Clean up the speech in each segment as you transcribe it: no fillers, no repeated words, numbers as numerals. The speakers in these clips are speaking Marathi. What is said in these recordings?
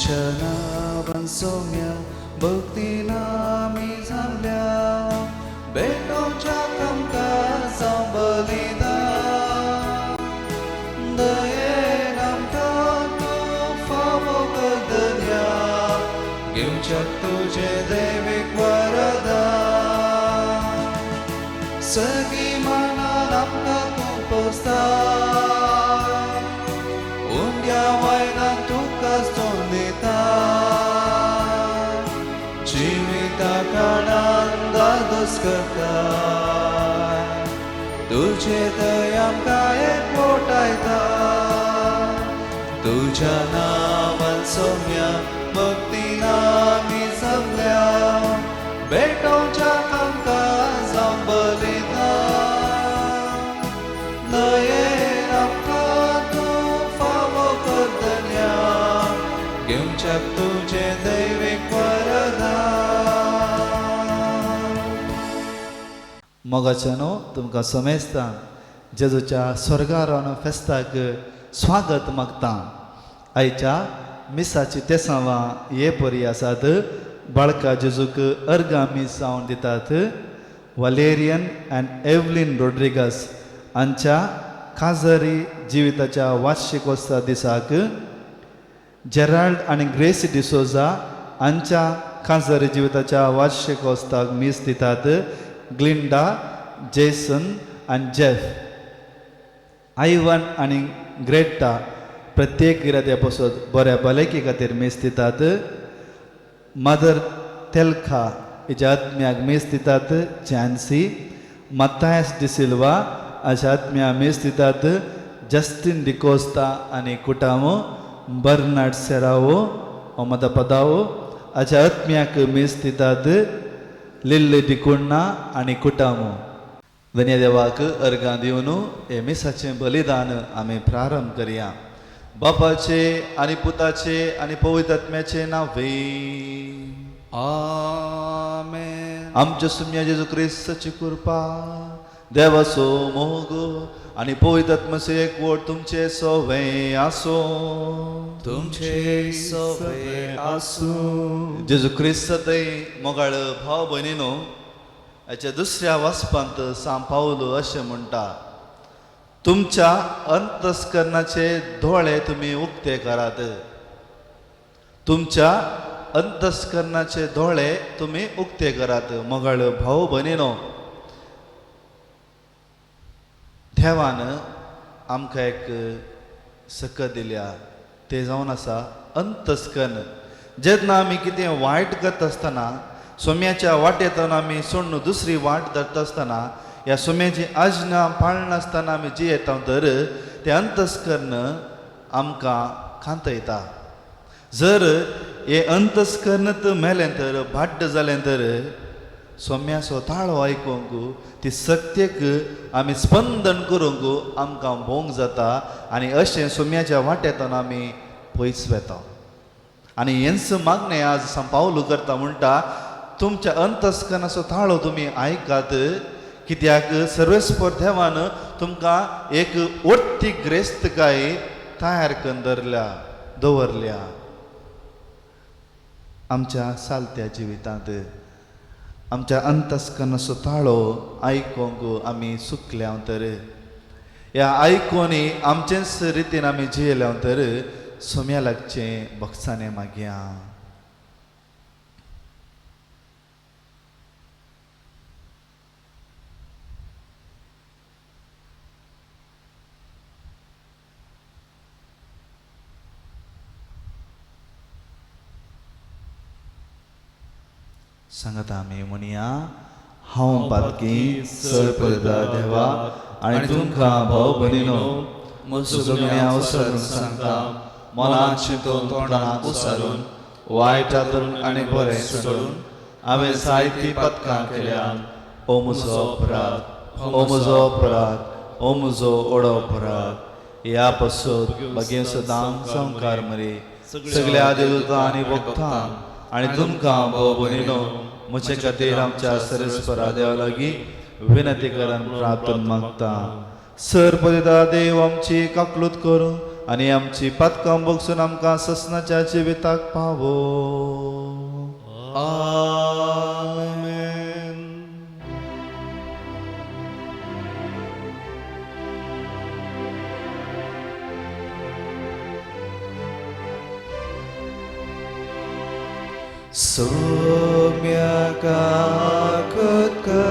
तुझ्या नावान सौम्या भक्तीना आमी जाल्ल्या भेटोवच्याक आमकां जावं बलिदान दयेन आमकां तूं फावो कर दर्या घेवच्याक तुजें दैवीक वरदान सगळीं मनान आमकां तूं पोसता उंड्या वायनान तुका सोन दिता जिविता काळान दादोस करता तुझे दय आमकां एकवटायता तुझ्या नांवान सौम्या भक्तीन आमी जगल्या भेटोवच्याक आमकां जावं बलिदान दयेन आमकां तूं फावो कर दर्या घेवच्याक तुजें दैवीक वरदान. मोगाच्यानो तुमकां समेस्तां जेजूच्या स्वर्गारोहण फेस्ताक स्वागत मागता. आयच्या मिसाची तेसावां हे परी आसात. बाळका जेजूक अर्गां मीस जावन दितात. वलेरियन अँड एवलिन रोड्रिगस हांच्या काजरी जिविताच्या वार्षिकोत्सव दिसाक जेराल्ड आनी ग्रेसी डिसोजा हांच्या काजरी जिविताच्या वार्षिकोत्सवाक मीस दितात. ग्लिंडा, जेसन आनी जेफ, आयवन आनी ग्रेटा प्रत्येक गिरात्या पासून बऱ्या भलायकी खातीर मीस दितात. मदर तेलखा हेच्या आत्म्याक मीस दितात. चान्सी, मत्तायस डिसिल्वा हाच्या आत्म्याक मीस दितात. जस्टिन डिकोस्ता आनी कुटामो, बर्नार्ड सेरावो ओमदपदावो हाच्या आत्म्याक मीस दितात. लिल्ली डिकुण्णा आनी कुटामो. धन्य देवाक अर्गां दिवन हे मिसाचें बलिदान आमी प्रारंभ करया. बापाचे आनी पुताचे आनी पवित्र आत्म्याचे नांवे आमेन. आमच्या सुम्या जेजू क्रिस्ताची कृपा देवाचो मोग आनी पवित्र आत्म्याचो एकवट तुमचे सवे आसो. तुमचे सवे आसू. जेजू क्रिस्त दय मोगाळ भाव भयणीनो, हाच्या दुसऱ्या वाचपांत सांत पावलो अशें म्हणटा, तुमच्या अंतस्करणाचे दोळे तुमी उक्ते करात. तुमच्या अंतस्करणाचे दोळे तुमी उक्ते करात. मोगाळ भाव भयणीनो, देवान आमकां एक सकत दिल्या, ते जावन आसा अंतस्करण. जेन्ना आमी कितें वायट करता आसतना सोम्याच्या वाटेंतल्यान आमी सोडून दुसरी वाट धरता आसतना ह्या सोम्याची आज्ञा पाळनासतना आमी जियेता तर तें अंतस्करण आमकां खांतयता. जर हे अंतस्करण मेलें तर भाड्ड जालें तर सोम्याचो ताळो आयकूंक ती सत्येक आमी स्पंदन करूंक आमकां भोंग जाता आनी अशें सोम्याच्या वाटेंतल्यान आमी पयस वेता. आनी हेंच मागणें आज सांत पावलो करता. म्हणटा, तुमच्या अंतस्करणाचो ताळो तुमी आयकात, कित्याक सर्वेस्पर देवान तुमकां एक वट्टी ग्रेस्तकाय तयार करून दवरल्या. आमच्या सालत्या जिवितांत आमच्या अंतस्करणाचो ताळो आयकूंक आमी सुकल्या तर ह्या आयकोनी आमचेच रितीन आमी जियेल्या तर सोम्या लागचें बक्षाने मागया. सांगता आमी म्हणया, हांव पातकी सरपदा देवा आनी तुमकां भाव भयणीनो, म्हजो सगळ्या उसळून सांगता, मनांत चिंतून तोंडांत उसारून वायटातून आनी बरें सोडून हांवें जायतीं पथकां केल्यात. ओ म्हजो अपराध, ओ म्हजो अपराध, ओ म्हजो व्हडो अपराध. ह्या पासून बेगीन सदांच संवकार मरे सगळ्या देवतां आनी भक्तां आनी तुमकां भाव भयणीनो, म्हजे खातीर आमच्या सरस्वरा देवा लागीं विनंती करून प्रार्थना मागता. सर पदिता देव आमची काकलूत करून आनी आमची पातकां भोगसून आमकां ससनाच्या जिविताक पावो. आमेन. Somyaka kutka,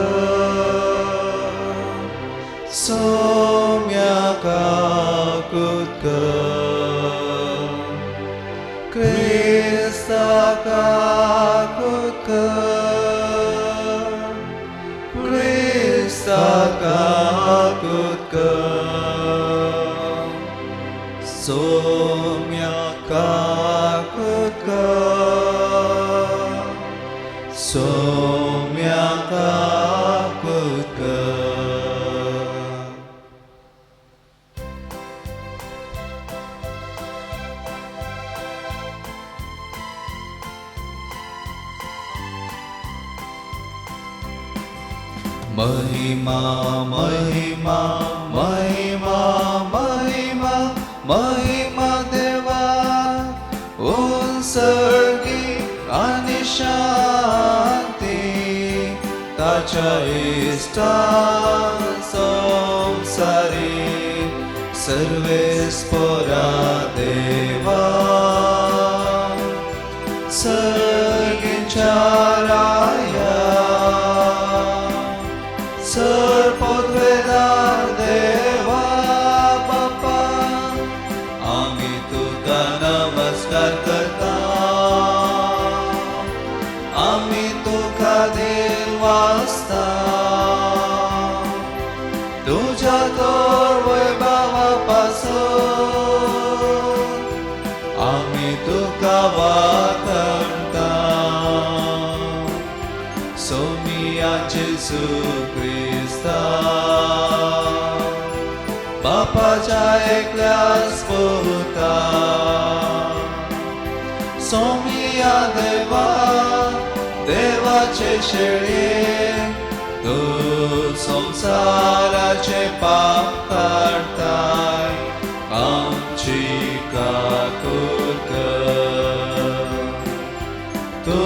Somyaka kutka, Kristaka kutka, Kristaka kutka, Somyaka kutka. Somyaka kutka. Mahima, Mahima, Mahima, Mahima, Mahima Deva, Unsargi Anishanti, Tacha Istan Samsari, Sarvespora Deva, Sargincharaya, Sarpodvedar Deva Bapa, Ami Tuta Namaskar Karta, Ami Tuka Dil Vasta, Tuja Tor Vaibhava Pasun, Ami Tuka Vakarta, Somia Jesu Krista, Bapaच्या एकल्यास पोता, सोमिया देवा, देवाचे शेळी, तू संसाराचे पाप काढताय, आमची काकूर कर. तू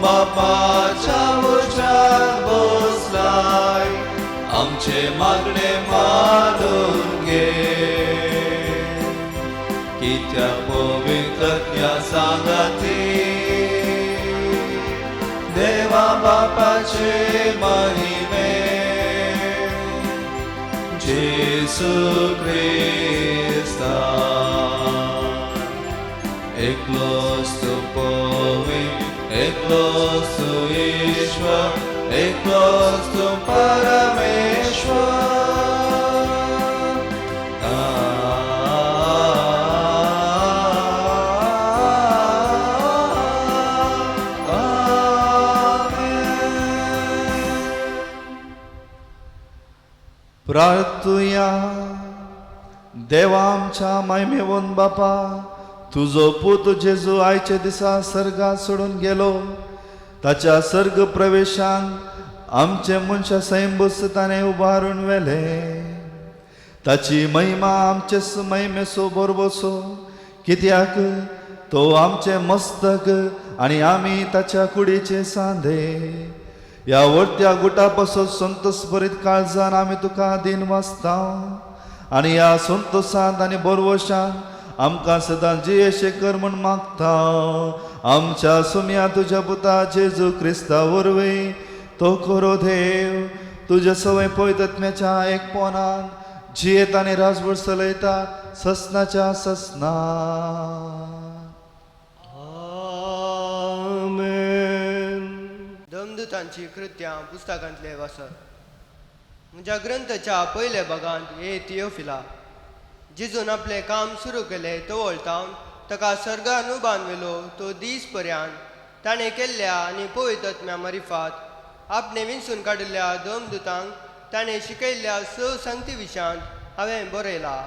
बापाच्या उजात बसलाय, आमचे मागणे मानून घे. कित्या पवित्रज्ञ सांगती, देवा बापाचे महिमे, जेसू ख्रिस्ता, एकलोच तू पवित्र, एकलोच तू ईश्वर, एकलोच तू परमेश्वर. प्रार्थुया. देवा आमच्या महिमेवून बापा, तुझो पूत जेजू आयचे दिसा सर्गात सोडून गेलो, ताच्या सर्ग प्रवेशान आमचे मनशा सैंबुसताने उबारून वेले. ताची महिमा आमचे महिमेसो बरोबसो, कित्याक तो आमचे मस्तक आणि आमी ताच्या कुडीचे सांधे. या वरत्या गुटापासून संतोषभरीत काळजान आमी तुका दिन वाचता, आणि या संतोषांत आणि बरवशान आमकां सदां जियेशे कर म्हूण मागता. आमच्या सुम्या तुझ्या पुता जेजू क्रिस्ता वरवीं तो खरो देव, तुझे सवय पवित्रत्म्याच्या एकपणान जियेत आनी राजवट चलयता ससनाच्या ससना. दमदूतांची कृत्यां पुस्तकांतले वाचत. म्हज्या ग्रंथाच्या पयल्या भागांत हे थियोफिला, जेजून आपले काम सुरू केले तो वळटावन ताका सर्गान बांदवेलो तो दीस पर्यंत ताणें केल्ल्या आनी पवित्रत्म्या मारिफात आपणे विंचून काडिल्ल्या दमदूतांक ताणें शिकयल्ल्या संगती विशयांत हांवें बरयलां.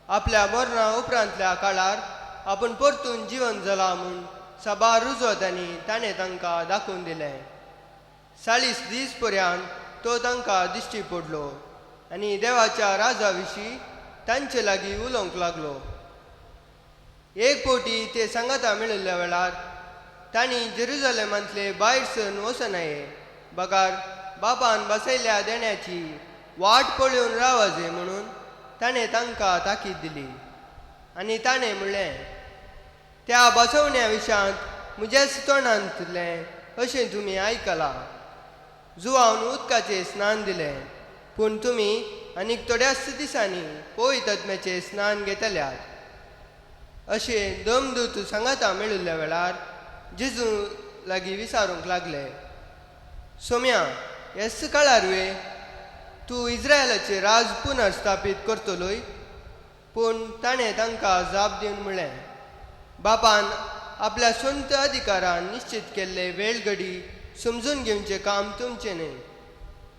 आपल्या मरणा उपरांतल्या काळार आपूण परतून जिवन जाला म्हूण सभा रुजवतांनी ताणें तांकां दाखोवन दिलें. 40 दीस पर्यंत तो तांकां दिश्टी पडलो आनी देवाच्या राजा विशीं तांचे लागीं उलोवंक लागलो. एक फावटी ते सांगाता मेळिल्ल्या वेळार तांणी जेरुसलेमांतले भायर सरून वचनाये बगार बापान बसयल्ल्या देण्याची वाट पळोवन रावाजे म्हणून ताणें तांकां ताकीद दिली. आनी ताणें म्हणलें, त्या बसवण्या विशयांत म्हज्याच तोंडांतलें अशें तुमी आयकलां. जुवान उदकाचें स्नान दिलें, पूण तुमी आनीक थोड्याच दिसांनी पवित्र आत्म्याचें स्नान घेतल्यात. अशें दमदूत सांगाता मेळिल्ल्या वेळार जेजू लागीं विचारूंक लागले, सोम्या, ह्याच काळार तूं इस्रायलाचें राज पुनर्स्थापीत करतलोय? पूण ताणें तांकां जाप दिवन म्हणलें, बापान आपल्या स्वंत अधिकारान निश्चित केल्ले वेळ घडी समजून घेवचें काम तुमचें न्ही,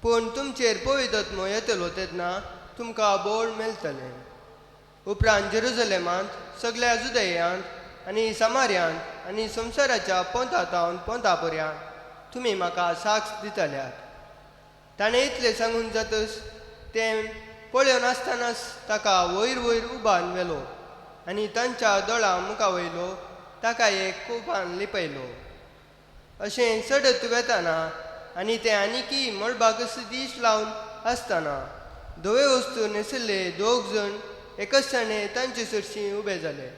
पूण तुमचेर पवित्र आत्मो येतलो तेन्ना तुमकां बोळ मेळटलें. उपरांत जेरुसलेमांत, सगळ्या जुदयांत आनी समार्यांत आनी संवसाराच्या पोंतातावन पोंता पर्यंत तुमी म्हाका साक्ष दितल्यात. ताणें इतलें सांगून जातच तें पळयोन आसतनाच ताका वयर वयर उबान व्हेलो आनी तांच्या दोळा मुखा वयलो ताका एक कोपान लिपयलो. अशें चडत वेताना आनी तें आनीकी मळबाक दीस लावन आसतना धवे वस्तू न्हेसिल्ले 2 जाण एकच ताणें तांचे सरशीं उबे जाले.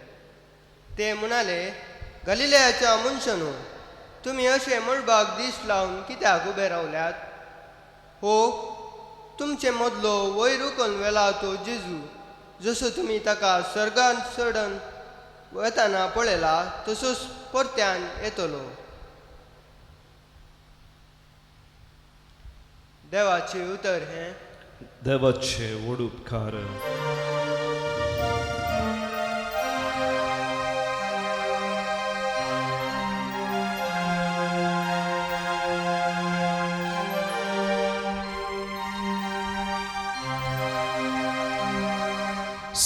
ते म्हणाले, गलिलयाच्या मनशांनो, तुमी अशे मळबाक दीस लावन कित्याक उबे रावल्यात? हो, तुमचे मदलो वयर उखलून व्हेला तो जेजू जसो तुमी ताका सर्गांत चडन वताना पळयला तसोच परत्यान येतलो. देवाचे उतर हें. देवाचे व्हड उपकार.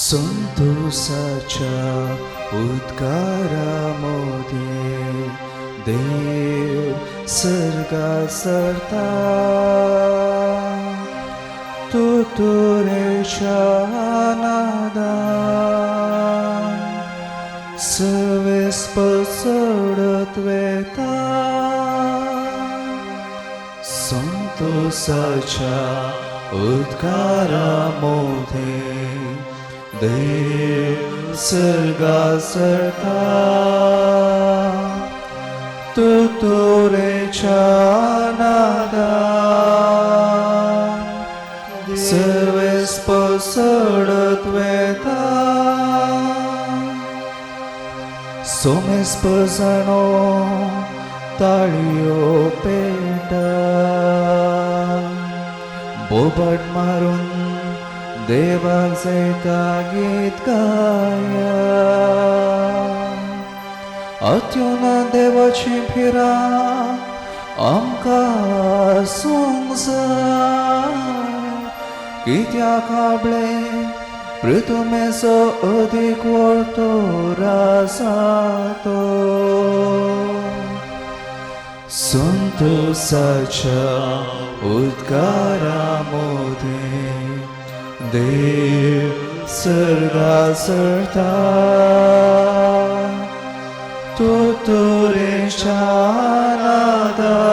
संतोषाच्या उद्गारामध्ये देव सर्गा सरता, तुतुरेच्या नादान सवेस पसरत वेता. संतोषाच्या उद्गारामध्ये देव सर्गा सरता, तुतुरेच्या नादान सर्वेस पसरत वेता. सोमेस पजाणो ताळयो पेटा, बोबड मारून देवाक जैता गीत गाया. अत्युना देवाची फिरा आमकां सोंग जाय, कित्याक आपले पृथुमेचो अदीक वळतो रासातो. संतोषाच्या उद्गारामध्ये देव सर्गा सरता, तुतुरेच्या नादान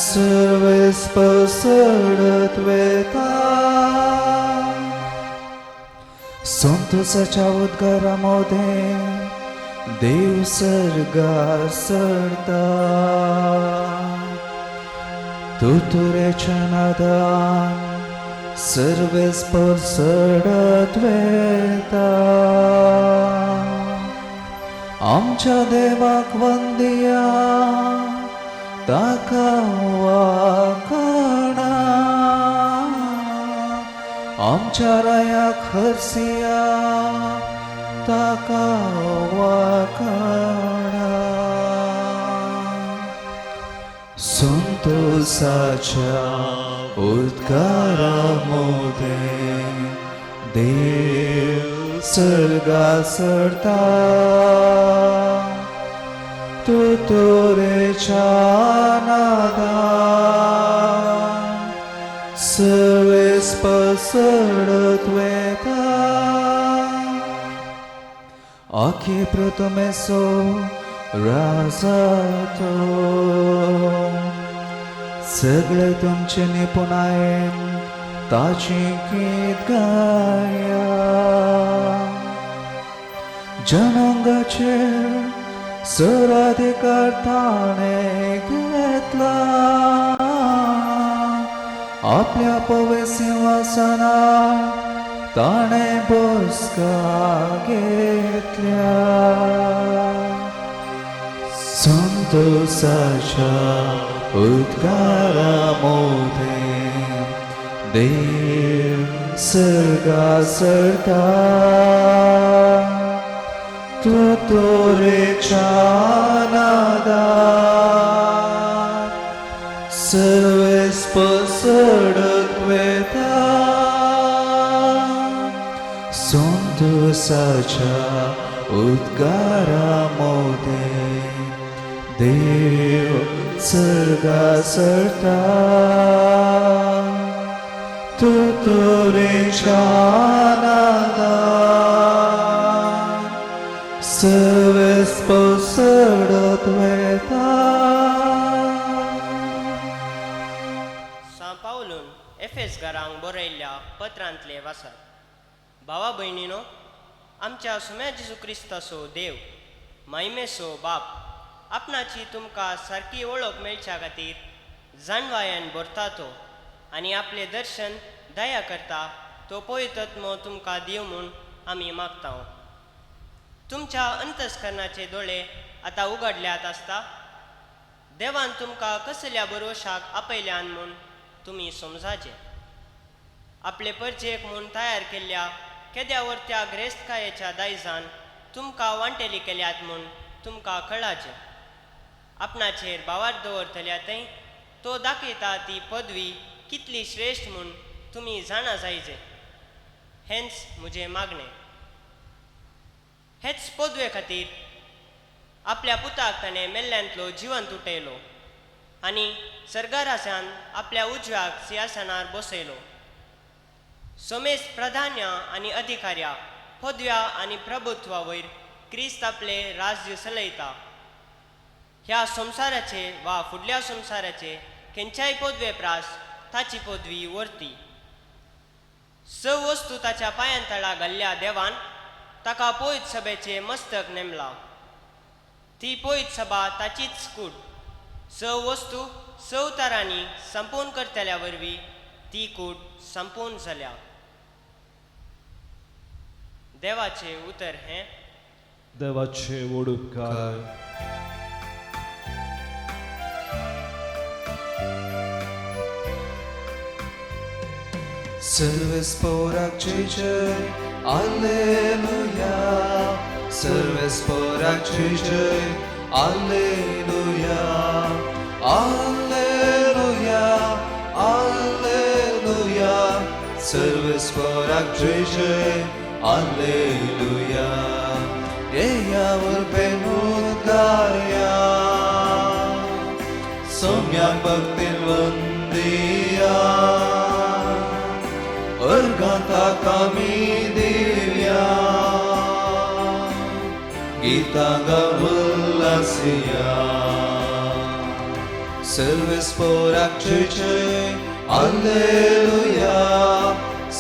सर्वेस पसरत वेता. संतोषाच्या उद्गारामध्ये देव सर्गा सरता, तुतुरेच्या नादान सर्वेस पसरत वेता. आमच्या देवाक वंदिया, ताका वाखाणा. आमच्या रायाक हरसिया, ताका वाखाणा. संतोषाच्या उद्गारामध्ये देव सर्गा सरता, तुतुरेच्या नादान सर्वेस पसरत सडत वेता आखे प्रथमेसो राजातो सगळे तुमचे निपुणायेन ताची गीत गाया जनांगाचेर सराधिकार ताणे घेतला आपल्या पवे सिंहासनार ताणे बसका घेतल्या संतोषाच्या उद्गारामध्ये देव सर्गा सरता तुतोरेच्या नादात सर्वेस पसरत वेता संतोषाच्या उद्गारामध्ये देव सर्गा सरता तुतोरेच्या नादात सर्वेस पसरत वेता सा पावलून एफेसकारांक बरयल्ल्या पत्रांतले वाचत भावा भयणीनो आमच्या सुम्या जेजू क्रिस्ताचो देव महिमेचो बाप आपणाची तुमकां सारकी वळख मेळच्या खातीर जाणवायान भरता तो आनी आपले दर्शन दया करता तो पवित्रत्म तुमकां दिव म्हूण आमी मागता तुमच्या अंतस्करणाचे दोळे आतां उगडल्यात आसता देवान तुमकां कसल्या भरवशाक आपयल्यान म्हूण तुमी समजाचे आपले परचेक म्हूण तयार केल्ल्या केद्यावर त्या ग्रेस्तकायेच्या दायजान तुमकां वांटेली केल्यात म्हूण तुमकां कळाचे आपणाचेर भावार दवरतल्या थंय तो दाखयता ती पदवी कितली श्रेश्ठ म्हूण तुमी जाणा जायचे हेंच म्हजें मागणें हेच पदवे खातीर आपल्या पुताक ताणें मेल्ल्यांतलो जिवंत उठयलो आनी सर्गारासान आपल्या उजव्याक सिंहासनार बसयलो सोमेस प्राधान्य आनी अधिकार्या पदव्या आनी प्रभुत्वा वयर क्रिस्त आपले राज्य चलयता ह्या संवसाराचे वा फुडल्या संवसाराचे खंयच्याय पदवे प्रास ताची पदवी वर्ती स वस्तू ताच्या पांयांतळा घाल्ल्या देवान ताका पयत सभेचे मस्तक नेमला ती पयत सभा ताचीच कूड स वस्तू स तरांनी संपून करतल्या वरवीं ती कूड संपून जाल्या देवाचे उतर हें देवाचे व्हड उपकार सर्वेस्पोराक जय जय alleluia सर्वेस्पोराक जय जय alleluia alleluia alleluia सर्वेस्पोराक जय जय alleluia यावर बेनूत गाया सौम्या भक्तीन वंदिया अर्घांता कामी दिव्या गीता गवल्लासिया सर्वेस्पोराक जय जय alleluia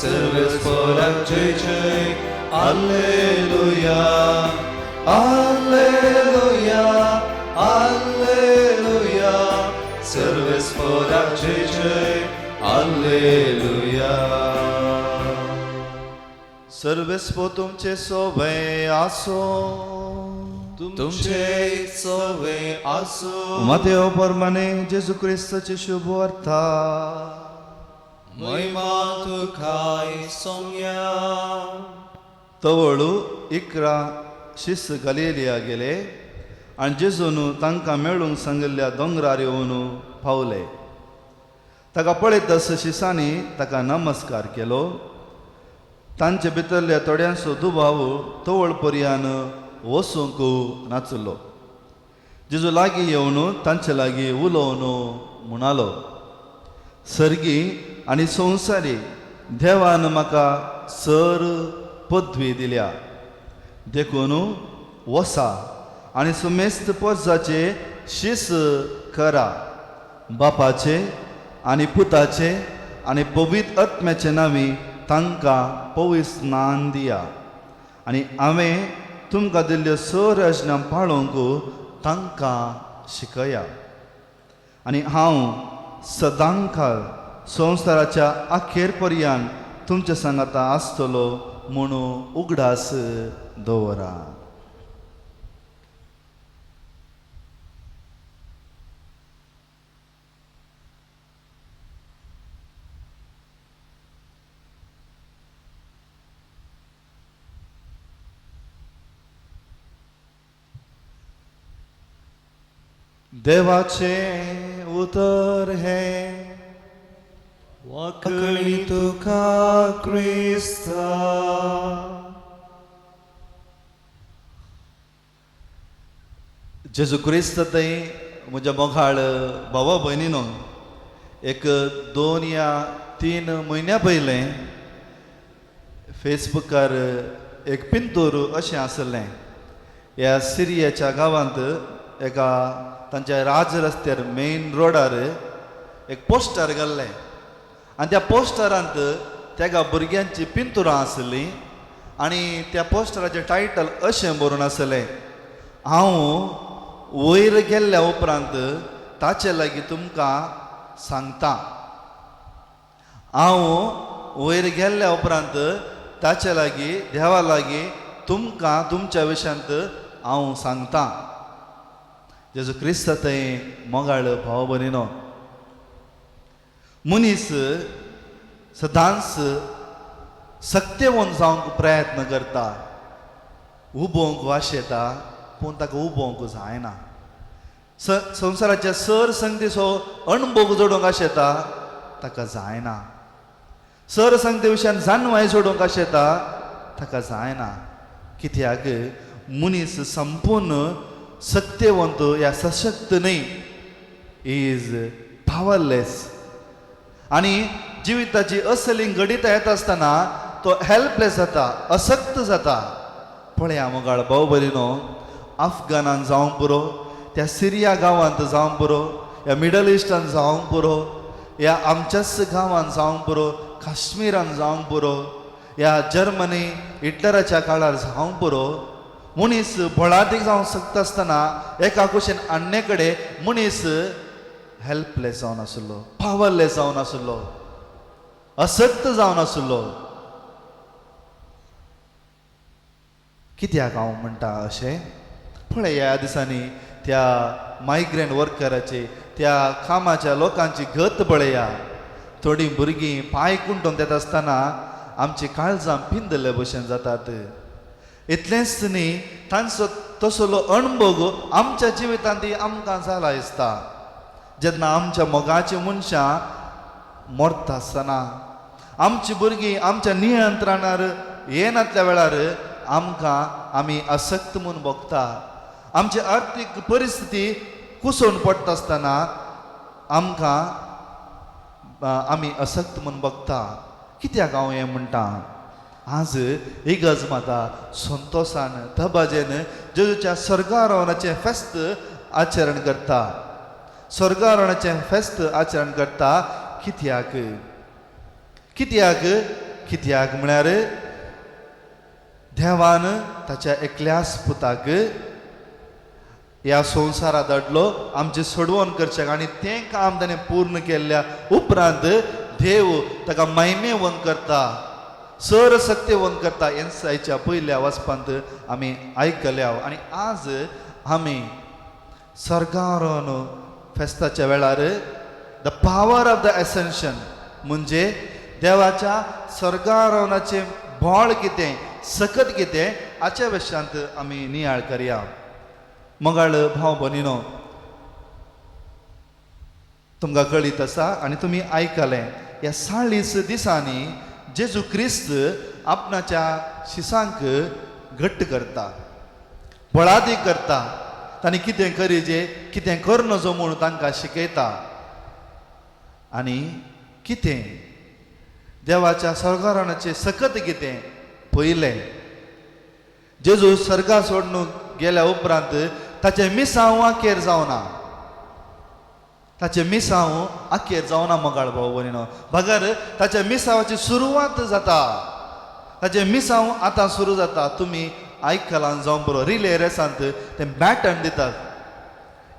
सर्वेस्पोराक जय जय alleluia alleluia alleluia सर्वेस्पोराक जय जय alleluia सर्वेस्पो तुमचे सोबे आसो तुमचे सोवे आसो Mateo परमाने जेजू क्रिस्ताचे शुभ अर्था महिमा तुकाय सोम्या तवळू इकरा शिस गलिलिया गेले आनी जेजून तांकां मेळूंक सांगिल्ल्या दोंगरार येवन पावले ताका पळयतस शिसांनी ताका नमस्कार केलो तांचे भितरल्या थोड्यांचो दुबाव तवळ पर्यान वसूंक नाचलो जेजू लागीं येवन तांचे लागीं उलोवन म्हणालो सर्गी आनी संवसारी देवान म्हाका सर पदवी दिल्या देखून वसा आनी सुमेस्त पोरसाचे शीस करा. बापाचे आनी पुताचे आनी पवित्र आत्म्याचे नांवी तांकां पवित्र स्नान दिया. आनी हांवें तुमकां दिल्ल्यो सर योजना पाळोवंक तांकां शिकया. आनी हांव सदांकाळ संवसाराच्या अखेर पर्यंत तुमच्या सांगाता आसतलो म्हणून उगडास दवरा. देवाचे उतर हे वखणी तुका क्रिस्ता. जेजू क्रिस्त थंय म्हज्या मोगाळ भावा भयणीनो, एक 2 या 3 म्हयन्या पयलें फेसबुकार एक पिंतूर अशें आसलें. ह्या सिरियाच्या गांवांत एका तांच्या राज रस्त्यार मेन रोडार एक पोस्टर घाल्लें आनी त्या पोस्टरांत तेका भुरग्यांची पिंतुरां आसलीं आनी त्या पोस्टराचें टायटल अशें बरोवन आसलें, हांव वयर गेल्ल्या उपरांत ताचे लागीं तुमकां सांगता. हांव वयर गेल्ल्या उपरांत ताचे लागीं देवा लागीं तुमकां तुमच्या विशयांत हांव सांगता. जेजू क्रिस्त थंय मोगाळ भाव भयणीनो, मनीस सदांच सत्यवन जावंक प्रयत्न करता, उबोवंक वाशेता पूण ताका उबोवंक जायना. संवसाराच्या सर संगतीचो अणभव जोडूंक आशेता ताका जायना. सर संगती विशयान जानवाय जोडूंक आशेता ताका जायना. कित्याक मनीस संपूर्ण सत्यवंत या सशक्त न्ही, इज पावरलेस. आनी जिविताची असली घडीत येता आसतना तो हेल्पलेस जाता, असक्त जाता. पळया मोगाळ भाव भयणीनो, अफगानान जावं पुरो, त्या सिरिया गांवांत जावं पुरो, या मिडल इस्टान जावं पुरो, या आमच्याच गांवांत जावं पुरो, काश्मीरान जावं पुरो, या जर्मनी हिटलराच्या काळार जावं पुरो, मनीस भोळादीक जावं शकता आसतना एका कुशीन अन्ने कडेन मनीस हेल्पलेस जावन आसलो, पावरलेस जावन आसलो, असक्त जावन आसलो. कित्याक हांव म्हणटा अशें? पळय ह्या दिसांनी त्या मायग्रेंट वर्कराची, त्या कामाच्या लोकांची गत पळया. थोडीं भुरगीं पांय कुंटून येता आसतना आमची काळजां पिंजले भशेन जातात. इतलेंच न्ही, तांचो तसलो अणभव आमच्या जिवितांत आमकां जाला दिसता. जेन्ना आमच्या मोगाची मनशां मरता आसतना, आमची भुरगीं आमच्या नियंत्रणार येनातल्या वेळार आमी असक्त म्हूण भोगता. आमची आर्थीक परिस्थिती कुसोवन पडटा आसतना आमी असक्त म्हूण भोगता. कित्याक हांव हें म्हणटा? आज इगज माता संतोशान धबाजेन जेजूच्या स्वर्गारोहणाचें फेस्त आचरण करता. स्वर्गारोहणाचें फेस्त आचरण करता. कित्याक? म्हळ्यार देवान ताच्या एकल्याच पुताक ह्या संवसारांत धाडलो आमचें सोडवण करचें, आनी तें काम ताणें पूर्ण केल्ल्या उपरांत देव ताका महिमेवन करता, सर सत्यवन करता. एन्सायच्या पयल्या वचपांत आमी आयकल्या. आनी आज आमी स्वर्गारोहण फेस्ताच्या वेळार the power of the ascension म्हणजे देवाच्या स्वर्गारोहणाचें बोळ कितें, सकत कितें हाच्या विशयांत आमी नियाळ करया. मोगाळ भाव भयणीनो, तुमकां कळीत आसा आनी तुमी आयकलें, ह्या 40 दिसांनी जेजू क्रिस्त आपणाच्या शिसांक घट्ट करता, बळादी करता. तांणी कितें करीजे, कितें कर नजो म्हूण तांकां शिकयता. आनी कितें देवाच्या स्वर्गारोहणाचे सकत कितें पयलें. जेजू सर्गा सोडून गेल्या उपरांत ताचे मिसांव आखेर जावना. ताचे मिसांव आखेर जावना मोगाळ भाव भयणीनो. भागर ताच्या मिसावाची सुरवात जाता. ताचे मिसांव आतां सुरू जाता. तुमी आयकलां जावं बरो रिले रेसांत ते बॅटन दितात.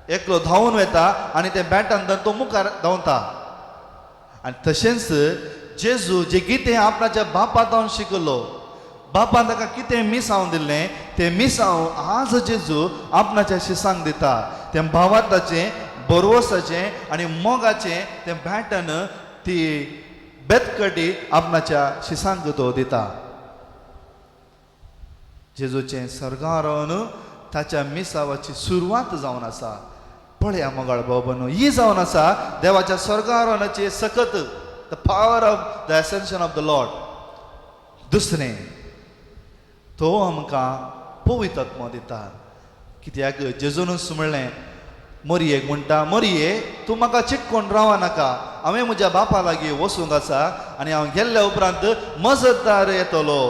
एकलो धांवून वता आनी ते बॅटान तो मुखार धांवता. आनी तशेंच जेजू जे कितें आपणाच्या बापातावन शिकलो, बापान ताका कितें मिसांव दिल्लें तें मिसांव आज जेजू आपणाच्या शिसांक दिता. तें भावाताचें बरोवसाचें आनी मोगाचें तें बॅटन ती बेतकटी आपणाच्या शिसांक तो दिता. जेजूचें स्वर्गारोहण ताच्या मिसावाची सुरवात जावन आसा. पळया मोगाळ भाव भयणो, ही जावन आसा देवाच्या स्वर्गारोहणाची सकत, the power of the ascension of the Lord. दुसरें, तो आमकां पवित्र आत्मो दिता. कित्याक जेजूनच म्हणलें मोरयेक म्हणटा, मोरये तूं म्हाका चिटकोन रावा नाका, हांवें म्हज्या बापा लागीं वचूंक आसा आनी हांव गेल्ल्या उपरांत मजतदार येतलो.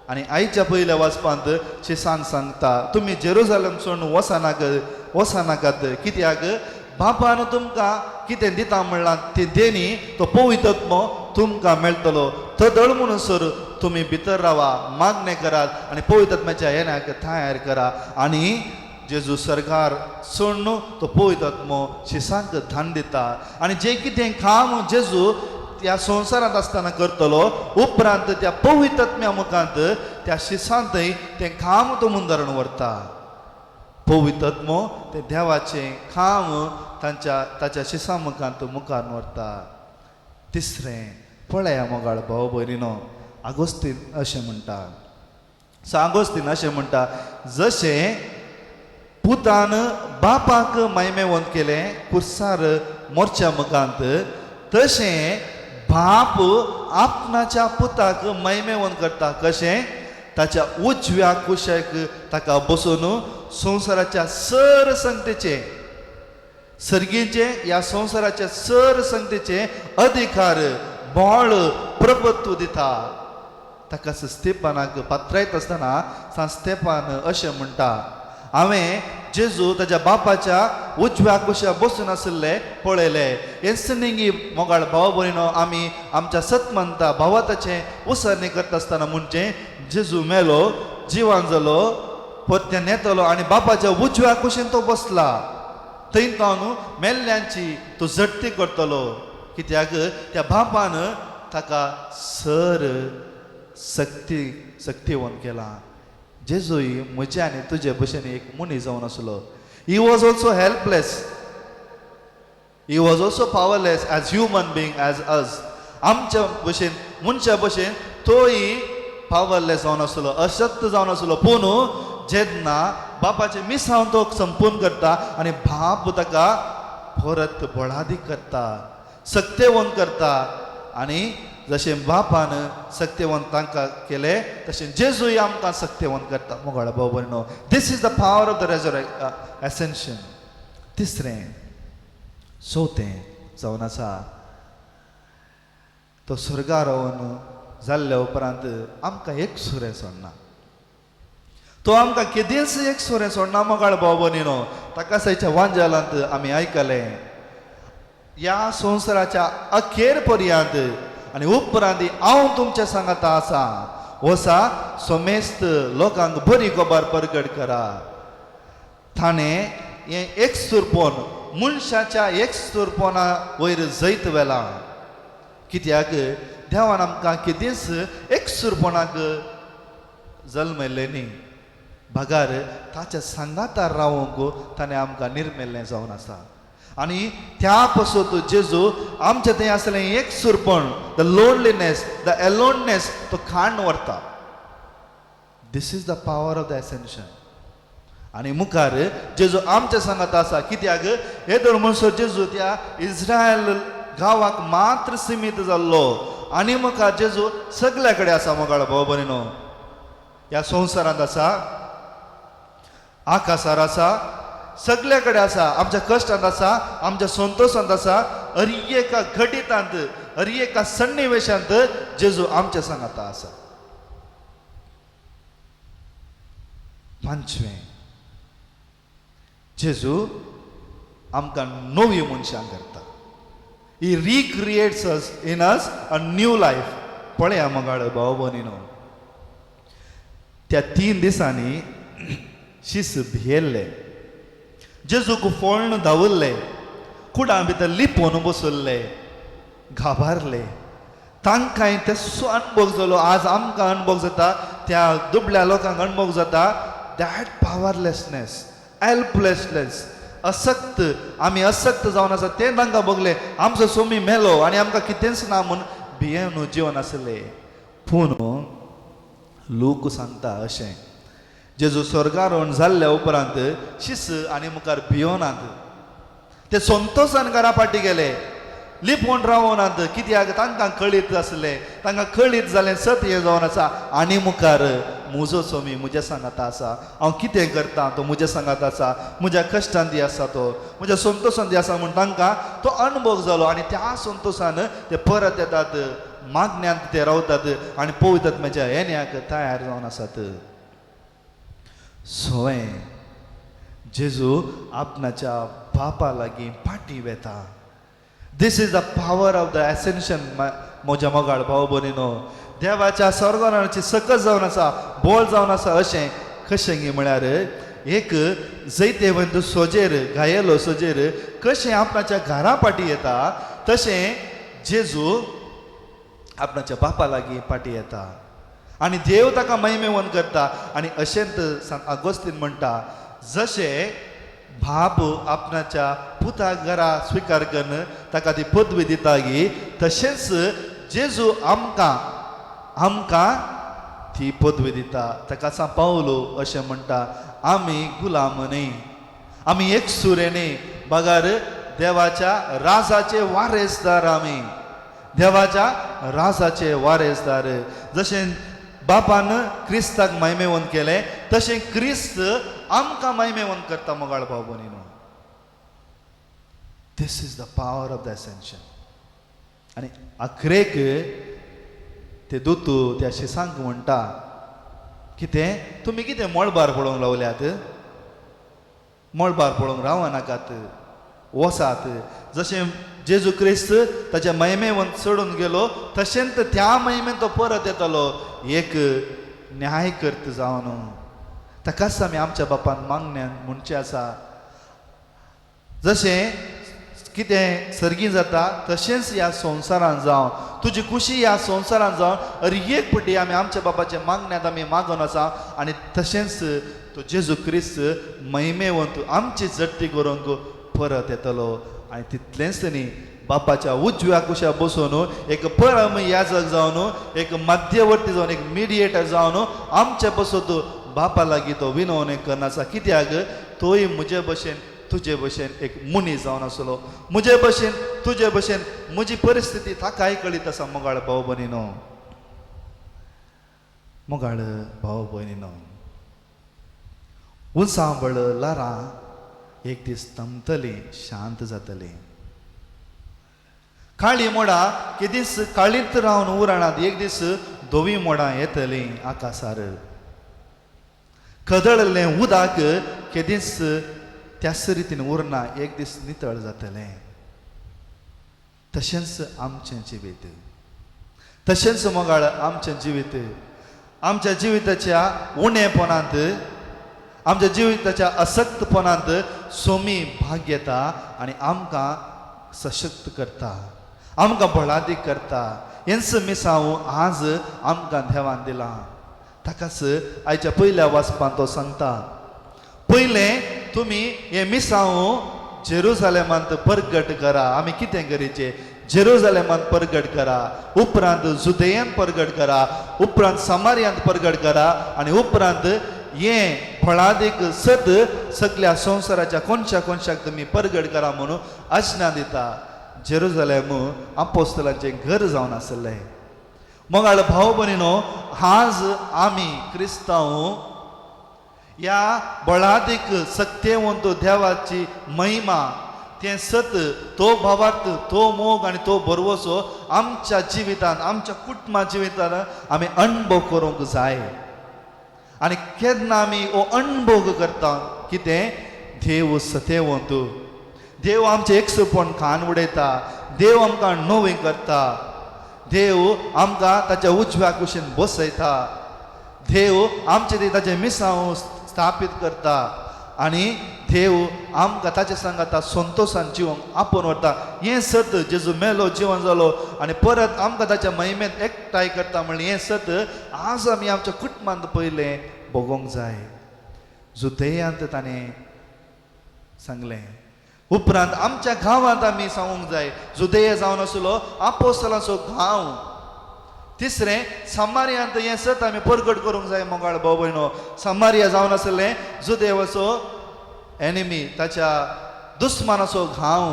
आनी आयच्या पयल्या वाचपांत शिसांक सांगता, तुमी जेरुजालेम सोडून वचनाकात, कित्याक बापान तुमकां कितें दिता म्हणलां तें देनी, तो पवित्र आत्मो तुमकां मेळटलो. थदळ म्हणसर तुमी भितर रावा, मागणें करात आनी पवित्र आत्म्याच्या येण्याक तयार करा. आनी जेजू सर्गार सोडून तो पवित्र आत्मो शिसांक धान दिता. आनी जें कितें काम जेजू त्या संवसारांत आसतना करतलो, उपरांत त्या पवित्र आत्म्या मुखांत त्या शिसांतय तें काम तो मुंदरण व्हरता. पवित्र आत्मो तें देवाचें काम ताच्या शिसां मुखांत मुखार व्हरता. तिसरें, पळया मोगाळ भाव भयणीनो, आगोस्तीन अशें म्हणटा, आगोस्तीन अशें म्हणटा, जशें पुतान बापाक महिमेवंत केलें कुर्सार मोर्च्या मुखांत, तशें बाप आपणाच्या पुताक महिमेवंत करता. कशें? ताच्या उजव्या कुशाक ताका बसून संवसाराच्या सर संगतीचे, सर्गीचे ह्या संवसाराच्या सर संगतीचे अधिकार, बोळ, प्रभुत्व दिता. ताका स्तेफानाक पात्रायत आसतना स्तेफान अशें म्हणटा, हांवें जेजू ताच्या बापाच्या उजव्या कुशार बसून आशिल्ले पळयले. येसनिंगी मोगाळ भाव भयणीनो, आमी आमच्या सतमंता भावाताचें उसरणी करता आसतना म्हणचें, जेजू मेलो, जिवान जालो, परतें नेतलो आनी बापाच्या उजव्या कुशीन तो बसला. थंय तावन मेल्ल्यांची तो झडटी करतलो. कित्याक त्या बापान ताका सर सक्तिवंत केला. जेजूय म्हजे आनी तुजे भशेन एक मनीस जावन आसलो. He was also helpless, he was also powerless as human being as us. आमच्या भशेन मनशा भशेन तोय पावरलेस जावन आसलो, अशक्त जावन आसलो. पूण जेन्ना बापाचे मिसांव तो संपून करता आनी बाप ताका परत बळादी करता, सक्तेवंत करता. आनी जशें बापान सक्तेवंत तांकां केलें तशें जेजूय आमकां सक्तेवंत करता. मोगाळ भाव भयणीनो, this is the power of the ascension. तिसरें, चवथें जावन आसा, तो स्वर्गारोहण जाल्ल्या उपरांत आमकां एक सुरें सोडना. तो आमकां केदीच एक सुरें सोडना. मोगाळ भाव भयणीनो, ताका सायच्या वांजलांत आमी आयकलें, ह्या संवसाराच्या अखेर पर्यंत आनी उपरांत हांव तुमच्या सांगाता आसा, वसा सोमेस्त लोकांक बरी खबर परगट करा. ताणें हें एक सुरपोन मनशाच्या एक सुरपोना वयर जैत वेला. कित्याक देवान आमकां केदीच एक सुरपोनाक जल्मयल्लें न्ही. भागार ताच्या सांगातार रावूंक ताणें आमकां निर्मेल्लें जावन आसा. आनी त्या पासून जेजू आमचें थंय आसलें एक सुरपण, द लोनलीनेस, द एलोननेस, तो खाण व्हरता. This is the power of the ascension. आनी मुखार जेजू आमच्या सांगात आसा. कित्याक हे धर म्हणसर जेजू त्या इस्रायल गांवाक मात्र सीमीत जाल्लो, आनी मुखार जेजू सगल्या कडेन आसा. मोगाळ भाव भयणीनो, ह्या संवसारांत आसा, आकाशार आसा, सगल्या कडेन आसा. आमच्या कश्टांत आसा, आमच्या संतोशांत आसा, हर एका घडितांत अरी एका सन्निवेशांत जेजू आमच्या सांगाता आसा. पांचवें, जेजू आमकां नवी मनशां करता. He recreates us in us a new life. पळया मोगाळ भाव भयणीनो, त्या 3 दिसांनी शिस भियेल्ले, जेजूक फोळण धांवल्ले, कुडां भितर लिपोवन बसल्ले, घाबरले. तांकांय तेसो अनुभव जालो आज आमकां अनुभव जाता, त्या दुबळ्या लोकांक अनुभव जाता. दॅट पावरलेसनेस, हेल्पलेसनेस, असक्त, आमी असक्त जावन आसा तें तांकां बगले. आमचो सोमी मेलो आनी आमकां कितेंच ना म्हूण भियेन जिवन आसले. पूण लोक सांगता अशें, जेजू स्वर्गारोहण जाल्ल्या उपरांत शिस आनी मुखार भियोनात. ते संतोशान घरा फाटी गेले, लिपोवन रावनात. कित्याक तांकां कळीत आसलें, तांकां कळीत जालें सत्य जावन आसा. आनी मुखार म्हजो सोमी म्हज्या सांगात आसा, हांव कितें करतां तो म्हज्या सांगात आसा, म्हज्या कश्टांत दी आसा तो, म्हज्या संतोशान दी आसा म्हूण तांकां तो अनुभव जालो. आनी त्या संतोशान ते परत येतात, मागण्यांत ते रावतात आनी पळयतात म्हज्या येण्याक तयार जावन आसात. सोय जेजू आपणाच्या बापा लागीं फाटी वेता. This is the power of the ascension. म्हज्या मोगाळ भाव भयणीनो, देवाच्या स्वर्गारोहणाची सकस जावन आसा, बोळ जावन आसा. अशें कशें गी म्हळ्यार एक जैतेवंत सोजेर, घायेलो सोजेर कशें आपणाच्या घरा फाटी येता, तशें जेजू आपणाच्या बापा लागीं फाटी येता आनी देव ताका महिमेवन करता. आनी अशेंत सांत आगोस्तीन म्हणटा, जशें बाप आपणाच्या पुताक घरा स्विकार करून ताका ती पदवी दिता गी, तशेंच जेजू आमकां ती पदवी दिता. ताका सा पावलो अशें म्हणटा, आमी गुलाम न्ही, आमी एक सुरे न्ही, बगार देवाच्या राजाचे वारेसदार. आमी देवाच्या राजाचे वारेसदार. जशें बापान क्रिस्ताक महिमेवन केलें, तशें क्रिस्त आमकां महिमेवन करता. मोगाळ भाव भयणीनो, this is the power of the ascension. आनी आखरेक ते दोतू त्या शिसांक म्हणटा, कितें तुमी कितें मळबार पळोवंक लावल्यात, मळबार पळोवंक रावनाकात, वसात. जशें जेजू क्रिस्त ताच्या महिमेवन चडून गेलो, तशेंच त्या महिमेन तो परत येतलो एक न्याय करता जावन. ताकाच आमी आमच्या बापान मागण्यान म्हणचे आसा. जशें कितें सर्गी जाता तशेंच ह्या संवसारांत जावं, तुजी खुशी ह्या संवसारांत जावं, अरे एक फावटी आमी आमच्या बापाचे मागण्यांत आमी मागून आसा. आनी तशेंच तो जेजू क्रिस्त महिमेवंत आमची जट्टी करूंक परत येतलो. आनी तितलेंच न्ही, बापाच्या उजव्या कुशा बसून एक परम याजक जावन, एक मध्यवर्ती जावन, एक मिडिएटर जावन आमचे बसत बापा लागीं तो विनवणी करनासा. कित्याक तोय म्हजे भशेन तुजे भशेन एक मनीस जावन आसलो, म्हजे भशेन तुजे भशेन म्हजी परिस्थिती ताकाय कळीत आसा. मोगाळ भाव भयणीनो, मोगाळ भाव भयणीनो, उंचांबळ लारां एक दीस थमतली, शांत जातली. काळी मोडां के दीस काळीत रावन उराणात, एक दीस धोवी मोडां येतली आकाशार. कदळलें उदक के दीस त्याच रितीन उरना, एक दीस नितळ जातलें. तशेंच आमचें जिवीत, तशेंच मोगाळ आमचें जिवीत. आमच्या जिविताच्या उणेपणांत, आमच्या जिविताच्या असक्तपणांत सोमी भाग घेता आनी आमकां सशक्त करता, आमकां बळादीक करता. हेंच मिसांव आज आमकां देवान दिलां. ताकाच आयच्या पयल्या वाचपांत तो सांगता, पयलें तुमी हे मिसांव जेरुजालेमांत परगट करा. आमी कितें करीचें? जेरुजालेमांत परगट करा, उपरांत जुदेयांत परगट करा, उपरांत समारियांत परगट करा, आनी उपरांत हें फळादीक सत सगळ्या संवसाराच्या कोणच्या कोणशाक तुमी परगट करा म्हणून आज्ञा दिता. जेरुजालेम आपोस्तलांचें घर जावन आसलें. मोगाळ भाव भयणीनो, आज आमी क्रिस्तांव ह्या बळादीक सक्तेवंत देवाची महिमा, तें सत तो भावार्थ तो मोग आनी तो बरवसो आमच्या जिवितांत आमच्या कुटुंबा जिवितांत आमी अणभव करूंक जाय आनी केन्ना आमी हो अणभव करता कितें देव सतेवंत देव आमचें एकसपण खाण उडयता देव आमकां नवें करता देव आमकां ताच्या उजव्या कुशीन बसयता देव आमचे ताचे मिसांव स्थापीत करता आनी देव आमकां ताचे सांगाता संतोशान जिवंक आपोवन व्हरता हें सत जेजू मेलो जिवन जालो आनी परत आमकां ताच्या महिमेंत एकठांय करता म्हणलें हें सत आज आमी आमच्या कुटुंबांत पयलें भोगोंक जाय जुदेयांत ताणें सांगलें उपरांत आमच्या गांवांत आमी सांगूंक जाय जुदेय जावन आसलो आपोस्तलांचो गांव तिसरें समारियांत हें सत आमी परगट करूंक जाय मोगाळ भाव भयणो समारिया जावन आसलें जुदेवाचो एनिमी ताच्या दुस्मानाचो गांव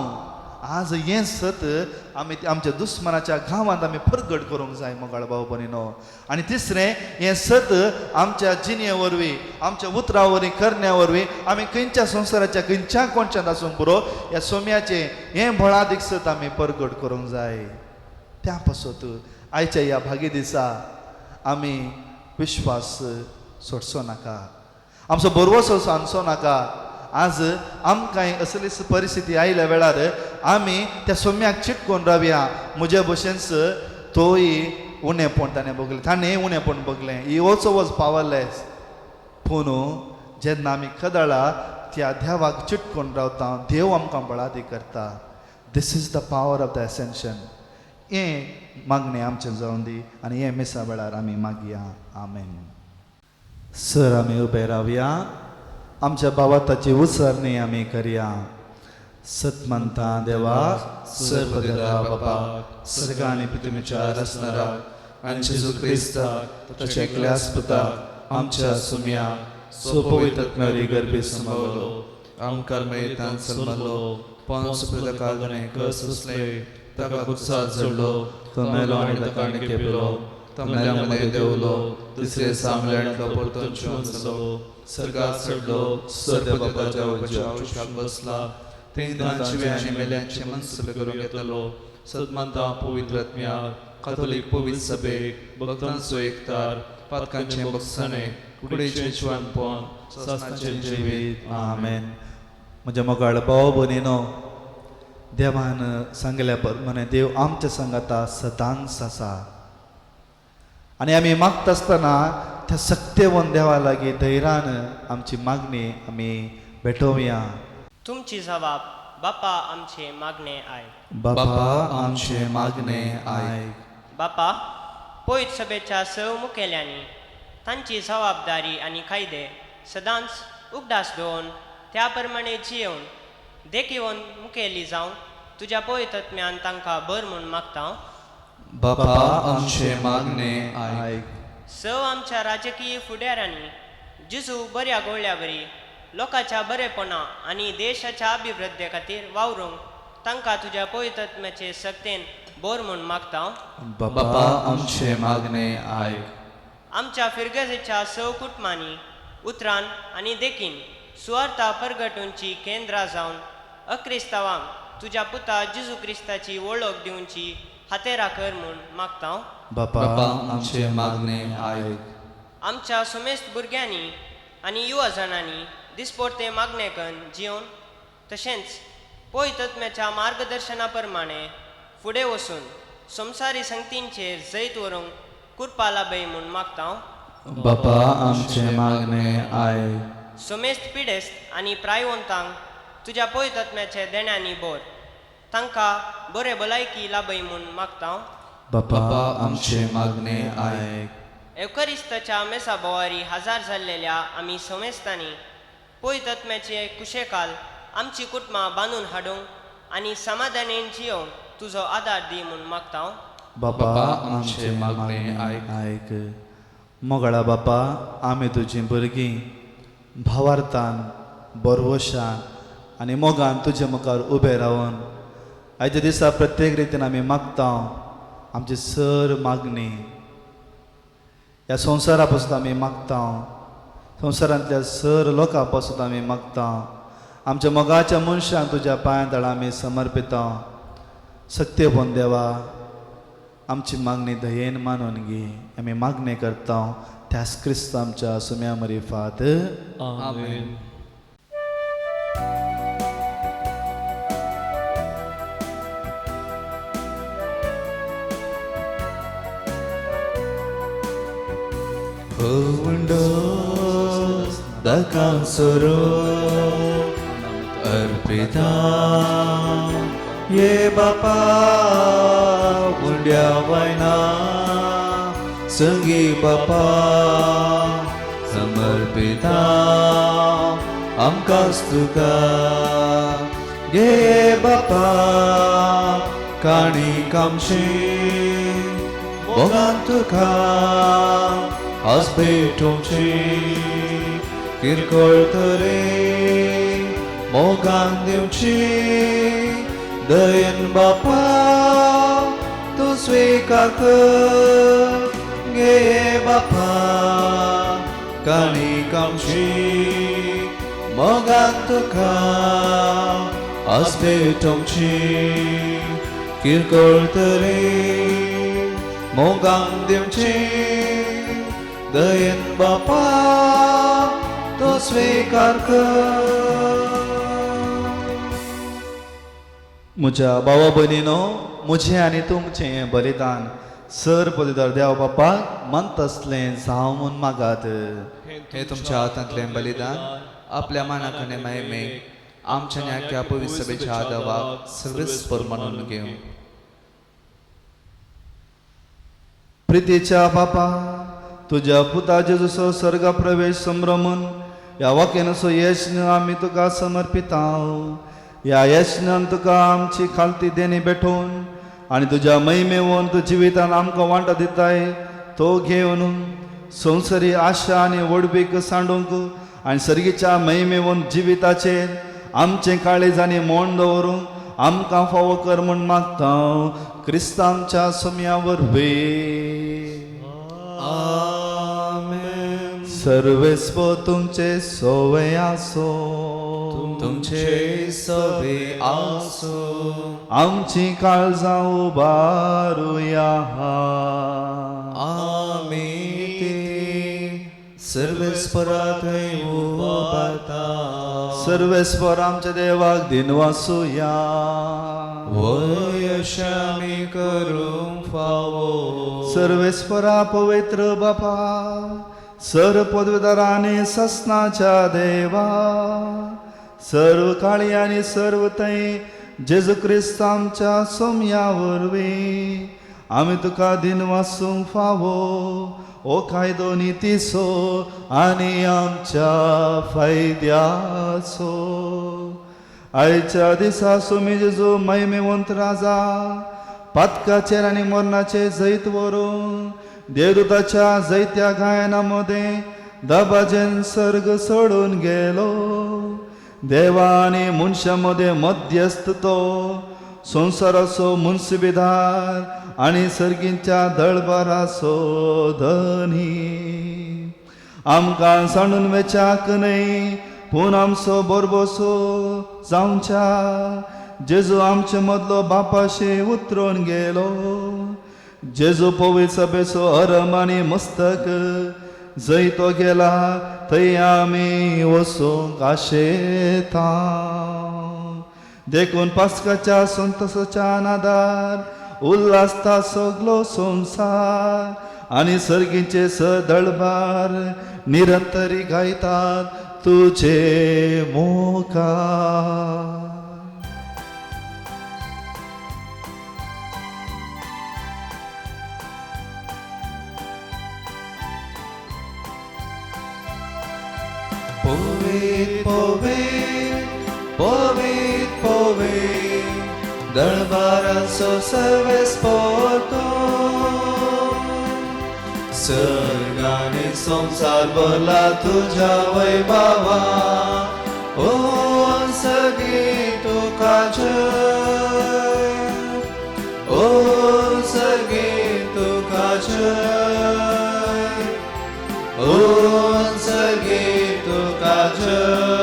आज हें सत आमी आमच्या दुस्मानाच्या गांवांत आमी परगट करूंक जाय मोगाळ भाव भयणो आनी तिसरें हें सत आमच्या जिणे वरवीं आमच्या उतरा वरवीं करण्या वरवीं आमी खंयच्या संवसाराच्या खंयच्या कोणच्यात आसूंक पुरो ह्या सोम्याचें हें भळादीक सत आमी परगट करूंक जाय त्या पासत आयच्या ह्या भागी दिसा आमी विश्वास सोडचो नाका आमचो बरवसो सांगचो नाका आज आमकां असली परिस्थिती आयल्या वेळार आमी त्या सोम्याक चिटकून रावया म्हज्या भशेनच तोय उणेपण ताणें भोगलें ताणें उणेपण भोगलें ही ऑल्सो वॉज पावरलेस पूण जेन्ना आमी कदळा त्या देवाक चिटकून रावता देव आमकां बळादी करता this is the power of the ascension हें मागणें आमचें जावन दी आनी हें मिसा वेळार आमी मागया आमेन सर आमी उबे रावया आमच्या भावाताची उसरणी आमी करया सत म्हणटा देवा सर्वदेवा बाबा सर्ग आनी पितुमेच्या रचणाराक आनी जेजू क्रिस्ताक ताच्या एकल्याच पुताक आमच्या सुम्या सोपवितत्म्यारी गर्भी समावलो आमकां मेळटान सल्मलो पोंच पिलकागणे कस सुसले ताका कुसात जडलो तो मेलो आनी ताका आनी केपिलो तमल्या मले देवलो दुसरे सामल्यान तो परतून जिवन जालो सर्गात चडलो सर्वदेवाच्या वज्राक बसला थंय दांचवे आनी मेल्यांचे मनसुबे करूंक येतलो सदमंता पवित्र आत्म्या कातोलीक पवित्र सभेक भक्तांचो एकतार पातकांचे बक्षणे कुडीचें जिवनपण सासणाचें जिवीत आमेन म्हज्या मोगाळ भाव भयणीनो देवान सांगल्या प्रमाणे देव आमच्या संगाता सदांच आसा आनी आमी मागता आसतना त्या सत्यवन देवा लागीं धैर्यान आमची मागणी आमी भेटोवया तुमची जबाब बापा आमचे मागणे आय बापा आमचे मागणे आयक बापा पयत सभेच्या स मुखेल्यांनी तांची जबाबदारी आनी कायदे सदांच उगडास दवरून त्या प्रमाणे जियोवन देखीवन मुखेली जावन तुज्या पवित्रत्म्यान तांकां बर म्हूण मागता बापा आमचे मागणे आयक स आमच्या राजकीय फुडाऱ्यांनी जेजू बऱ्या गोळ्या बरी लोकांच्या बरेपणा आनी देशाच्या अभिवृद्धी खातीर वावरूंक तांकां तुज्या पवित्रत्म्याचे सक्तेन बोर म्हूण मागता बापा आमचे मागणे आयक आमच्या फिरगजेच्या स कुटुंबांनी उतरान आनी देखीन सुवार्ता परगटूंची केंद्रां जावन अक्रिस्तावांक तुज्या पुता जेजू क्रिस्ताची वळख दिवची हातेरा कर म्हूण मागता बापा आमचे मागणे आयक आमच्या समेस्त भुरग्यांनी आनी युवा जाणांनी दिसपोरते मागणेकन जिवन तशेंच पवित्रत्म्याच्या मार्गदर्शना प्रमाणे फुडें वचून संवसारी संगतींचेर जैत व्हरूंक कृपा लाभय म्हूण मागता बापा आमचे मागणे आयक समेस्त पिडेस्त आनी प्रायवंतांक तुज्या पवित्रत्म्याचे देण्यांनी बोर तांकां बरे भलायकी लाभय म्हूण मागता बापा आमचे मागणे आयक एवकरिस्ताच्या मेसा बोवारी हजार जाल्लेल्या आमी समेस्तांनी पवित्रत्म्याचे कुशेकाल आमची कुटुंबां बांदून हाडूंक आनी समाधानेन जियोंक तुजो आदार दी म्हूण मागता बापा आमचे मागणे आयक आयक मोगळा बापा आमी तुजीं भुरगीं भावार्थान बरवशान आनी मोगान तुजे मुखार उबे रावन आयच्या दिसा प्रत्येक रितीन आमी मागता आमची सर मागणी ह्या संवसारा पासून आमी मागता संवसारांतल्या सर लोकां पासून आमी मागता आमच्या मोगाच्या मनशांक तुज्या पांया आमी समर्पिता सत्य पण देवा आमची मागणी दयेन मानून घे आमी मागणी करता त्याच क्रिस्त आमच्या सुम्या मरिफात आमेन. Hundos dakang soro अर्पिता ये बापा उंड्या वायना संगी बापा समर्पिता आमकां तुका गे बापा काणी कामशी मोगान तुका आज भेटोवची किरकोळ तरे मोगान दिवची दयेन बापा तूं स्वीकार कर गे बापा काणी कामची मोगान तुका आज भेटोवची किरकोळ तरे मोगान दिवची दयेन बापा तो स्वीकार कर. म्हज्या भावा भयणीनो म्हजें आनी तुमचें बलिदान सर पदवीधर देव बापाक मन तसलें जावं म्हूण मागात. हे तुमच्या हातांतलें बलिदान आपल्या मानाकने महिमे आमच्या न्याक्या पवित्र सभेच्या आदवाक सर्वेस्पर म्हणून घेऊ. प्रितीच्या बापा तुझ्या पुता जेजूचो सर्गा प्रवेश संभ्रमून ह्या वाक्यानुसो यज्ञ आमी तुका समर्पिता. ह्या यज्ञान तुका आमची खालती देणी भेटोवन आनी तुज्या महिमेवन तूं जिवितान आमकां वांटो दिताय तो घेवन संवसारी आशा आनी वडबीक सांडूंक आनी सर्गीच्या महिमेवन जिविताचेर आमचें काळीज आनी मोण दवरूंक आमकां फावो कर म्हूण मागता क्रिस्तांच्या सुम्या वरवीं. आमेन. सर्वेस्व तुमचे सोवे आसो तुमचे सवे आसो आमची काळजां उबारुया. आमी सर्वेस्परा थंय उबारता. सर्वेस्वर आमच्या देवाक दिनवासुया. वयश आमी करूंक फावो. सर्वेस्वरा पवित्र बापा सर पदवीधरांनी ससनाच्या देवा सर्व काळी आनी सर्व थंय जेजू क्रिस्त आमच्या सोम्या वरवीं आमी तुका दिन वासूंक फावो ओ कायदो नितीसो आनी आमच्या फायद्याचो. आयच्या दिसा सोमी जेजू महिमेवंत राजा पातकाचेर आनी मरणाचे जैत व्हरून देवदूताच्या जैत्या गायना मदें दबाजेन सर्ग सोडून गेलो. देवा आनी मनशा मदें मध्यस्थ तो संवसाराचो मुन्सिबेदार आनी सर्गींच्या दळबाराचो धनी. आमकां सांडून वेचाक न्हय पूण आमचो बरबसो जावच्या जेजू आमचे मदलो बापाशी उतरून गेलो. जेजू पवित्र सभेचो अरम आनी मस्तक जंय तो गेला थंय आमी वचूंक आशेता. देखून पास्काच्या संतोशाच्या नादार उल्हासता सगलो संवसार आनी सर्गीचे दळबार निरंतरी गायतात तुझे मोकार. Poet, poet, poet, poet, दळबाराचो Sarves पोतो. सर्गाने संसार भरला तुझ्या वैभवा. ओ सगळी तुका जय. ओ सगळी तुका जय. ओ सगळी तुका जय.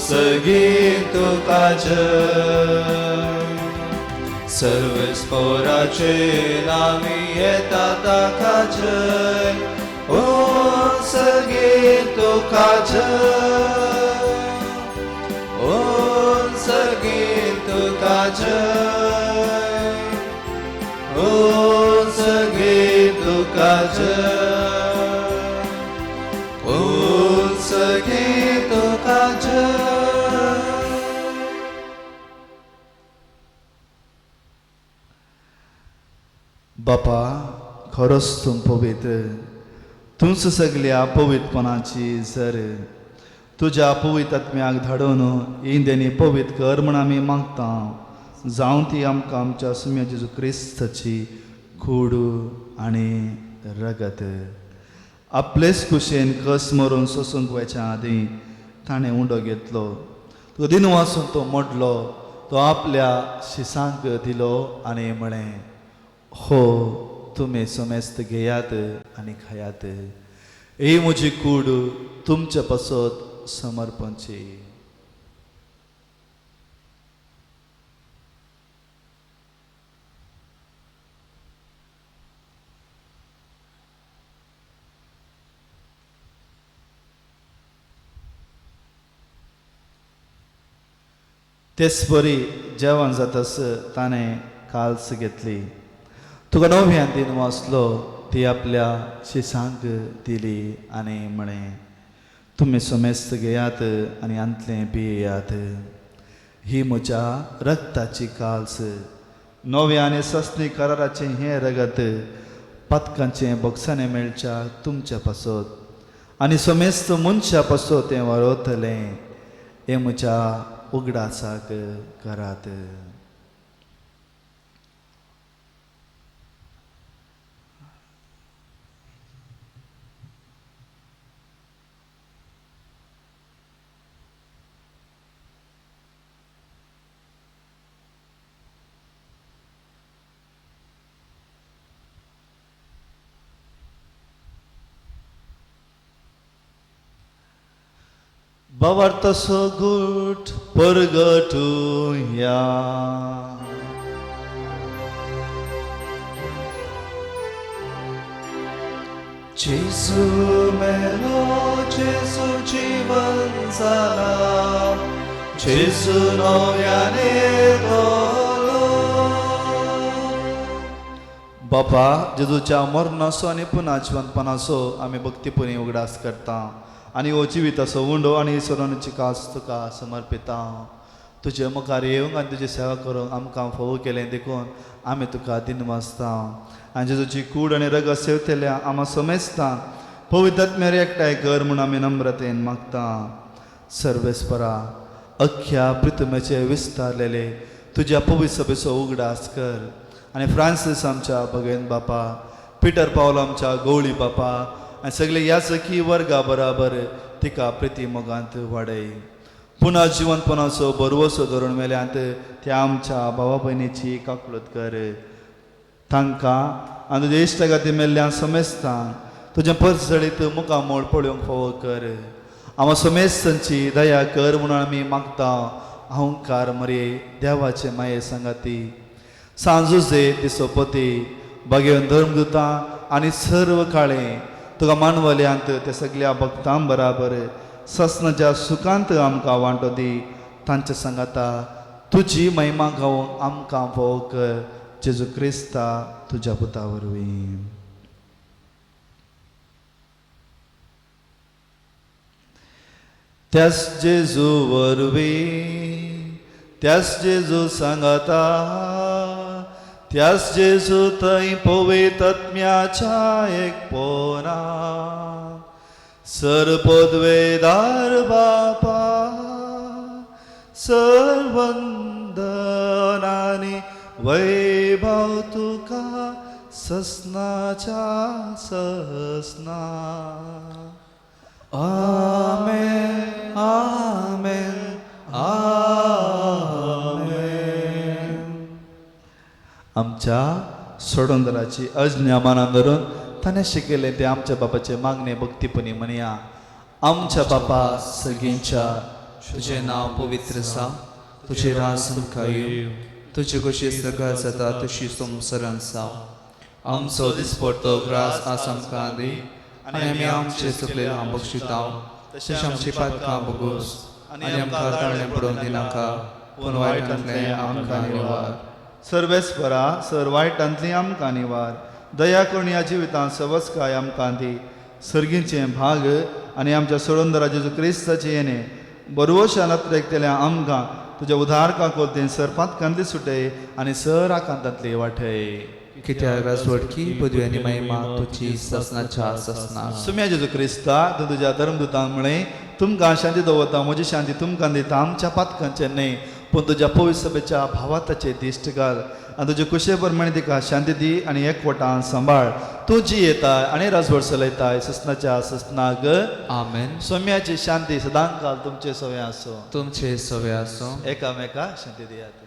सगळी तुकाच सर्व स्पोराचे नामी येता ताकाच सगळी तुकाच सगळी तुकाच सगळी तुकाच सगळी तुकाच बापा खरोच तूं पवित्र तूंच सगळ्या पवित्रपणाची जर तुज्या पवित्र आत्म्याक धाडून ही देणी पवित्र कर म्हण आमी मागता जावं ती आमकां आमच्या सुम्या जेजू क्रिस्ताची कूड आनी रगत आपलेच कुशेन कस मरून सोसूंक वयच्या आदीं ताणें उंडो घेतलो तो दिन वाचून तो मोडलो तो आपल्या शिसांक दिलो आनी म्हळें हो तुमी समेस्त घेयात आनी खायात ही म्हजी कूड तुमच्या पासत समर्पणची तेच बरी जेवण जातास ताणें काल्स घेतली तुका नव्यान दिन वाचलो ती आपल्या शिसांक दिली आनी म्हळें तुमी समेस्त घेयात आनी अंतलें पियेयात ही म्हज्या रक्ताची काल्स नव्या आनी सस्ती कराराचें हें रगत पथकांचें बक्षांनी मेळच्या तुमच्या पासत आनी समेस्त मनशा पासत तें वारोतलें हें म्हज्या उगडासाक करात Bavartaso gut purgatuya जेसू मेलो जेसू जीवन जाला जेसू नव्याने दोलो बापा जेजूच्या मरणाचो आनी पुन्हा जिवंतपणाचो आमी भक्तीपुनी उगडास करता आनी हो जिविताचो उंडो आनी सरोनाची कास तुका समर्पिता तुजे मुखार येवंक आनी तुजी सेवा करूंक आमकां फोव केलें देखून आमी तुका दिन वाजता आनी जेजूची कूड आनी रगत सेवतल्या आमी समेस्ता पवित्र आत्म्यार एकठांय कर म्हूण आमी नम्रतेन मागता सर्वेस्परा अख्ख्या पृथ्वीचे विस्तारलेले तुज्या पवित्र सभेचो उगडास कर आनी फ्रांसीस आमच्या भगेन बापा पिटर पावलो आमच्या गवळी बापा आनी सगळे ह्या सखी वर्गा बराबर तिका प्रिती मोगांत वाडय पुन्हा जिवंतपणाचो बरवसो धरून मेल्यांत त्या आमच्या भावा भयणीची काकुळत कर तांकां आनी तुज्या इश्टा खातीर मेल्ल्या समेस्तांक तुजें परसळीत मुखामोळ पळोवंक फोव कर आमी समेस्तांची दया कर म्हणून आमी मागता अहंकार मरे देवाचे माये सांगाती सांजुजे दिसोपती भगवन धर्मदुतां आनी सर्व काळे तुका मानवल्यांत त्या सगळ्या भक्तां बराबर ससनाच्या सुखांत आमकां वांटो दी तांच्या सांगाता तुजी महिमा गावूंक आमकां फोव कर जेजू क्रिस्ता तुज्या पुता वरवीं त्याच जेजू वरवीं त्याच जेजू सांगाता त्याच जेजू थंय पवित्र आत्म्याच्या एकपणा सर्वोद्वेदार बापा सर्वंदनानी वैभव तुका ससनाच्या ससना आमेन आमेन आमेन आमच्या सोडोंदराची अज्ञा मनान धरून ताणें शिकयलें ते आमच्या बापाचे मागणे भक्तीपणी म्हणया आमच्या बापा सगळ्यांच्या तुझे नाव पवित्र आसा, तुझे राज संखायो, तुझे कशी सगळा जाता तशी संवसारान जाव. आमचो दिसपडटो ग्रास आस आमकां दी, आनी आमी आमचे चुकलेलां बक्षिताव, तशें आमची पातकां बगोस, आनी आमकां ताळ्यान पडोवन दिनाका, पूण वायटांतले आमकां निवार. सर्वेस्परा सर वायटांतली आमकां निवार. दया करून ह्या जिवितांत सवस्काय आमकां दी. सर्गीचे भाग आनी आमच्या सोडूनदारा जेजू क्रिस्ताचे येणे बरोवशान एकतेल्या आमकां तुज्या उदारका कोलतेन सरपात कांदली सुटय आनी सर आकांतांतली वाटय. कित्याक राजवडकी पदवी आनी महिमा तुजी ससनाच्या ससना. सुम्या जेजू क्रिस्ता तूं तुज्या धर्मदुतां म्हणे तुमकां शांती दवरता, म्हजी शांती तुमकां दिता. आमच्या पातकांचे न्हय पूण तुज्या पवित्र सभेच्या भावाताचे दिश्ट घाल आनी तुजे कुशे प्रमाणे तिका शांती दी आनी एकवटान सांबाळ. तूं जी येताय आनी राजवड चलयताय ससनाच्या ससनाक. आमेन. सोम्याची शांती सदां काल तुमचे सवय आसो. तुमचे सवय आसूं. एकामेका शांती दियात.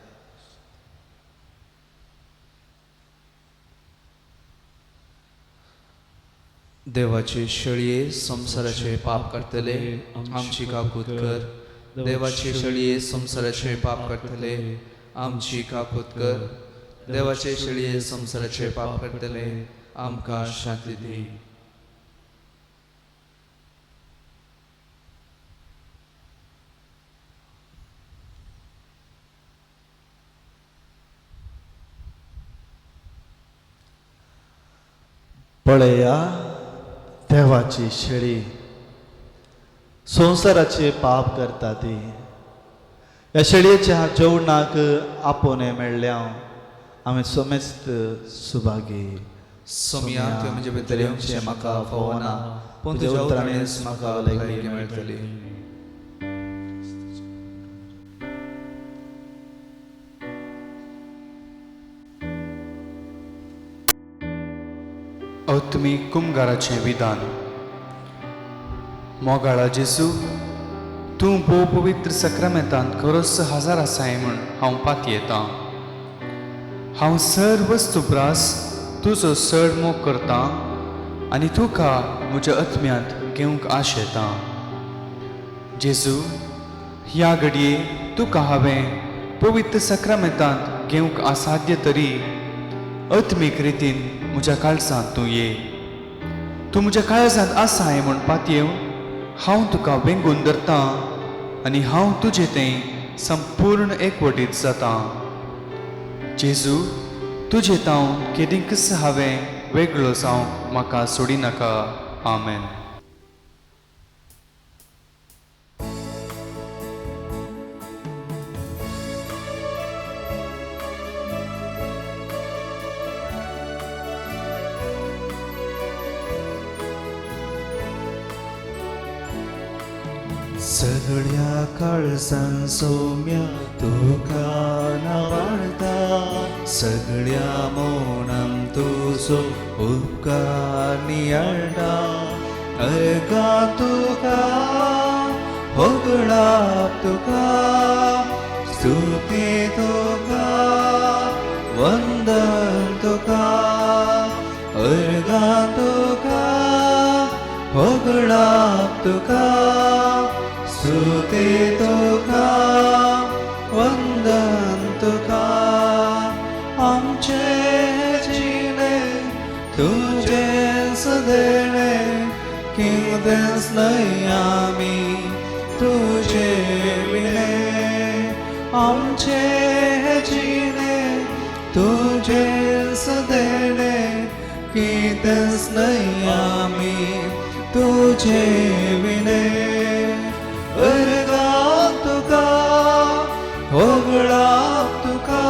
देवाचे शेळये संसाराचे पाप करतले, आमची काकूत कर. देवाचे शेळये संसाराचे पाप करतले, आमची काकूत कर. देवाचे शेळये संसाराचे पाप करतले, आमकां शांती दी. पळया देवाची शेळी संसाराचे पाप करता ती. ह्या शेळयेच्या जेवणाक आपोवणे मेळ्ळ्या आमी समेस्त सुभागी. सोम्या त्यो म्हणजे भितर येवचें म्हाका फावना, पूण तुज्या उतरांनीच म्हाका लायकी मेळटली. आत्मीक कुमगाराचें विधान. मोगाळा जेजू, तूं भोव पवित्र सक्रामेंतांत खरोच हजार आसाय म्हूण हांव पातयेतां. हांव सर्व वस्तुप्रास तुजो चड मोग करतां आनी तुका म्हज्या आत्म्यांत घेवंक आशेतां. जेजू, ह्या घडये तुका हांवें पवित्र सक्रामेंतांत घेवंक असाध्य तरी आत्मीक रितीन म्हज्या काळजांत तूं ये. तूं म्हज्या काळजांत आसाय म्हूण पातयेवन हांव तुका वेंगून धरतां आनी हांव तुजें तें संपूर्ण एकवटीत जातां. जेजू, तुजें तावन केदींकच हांवें वेगळो जावंक म्हाका सोडिनाका. आमेन. सगळ्या काळजान सौम्या तुका नावाळटा, सगळ्या मौनान तुजो उपकार नियाळटा. अर्गा तुका, होगळाप तुका, स्तुती तुका, वंदन तुका. अर्गा तुका, होगळाप तुका, स्तुती तुका, वंदन तुका. आमचे जिणे तुजेच देणे, कितेंच न्हय आमी तुजे विणे. आमचे जिणे तुजेच देणे, कितेंच न्हय आमी तुजे विणे. अर्गा तुका, होगळाप तुका,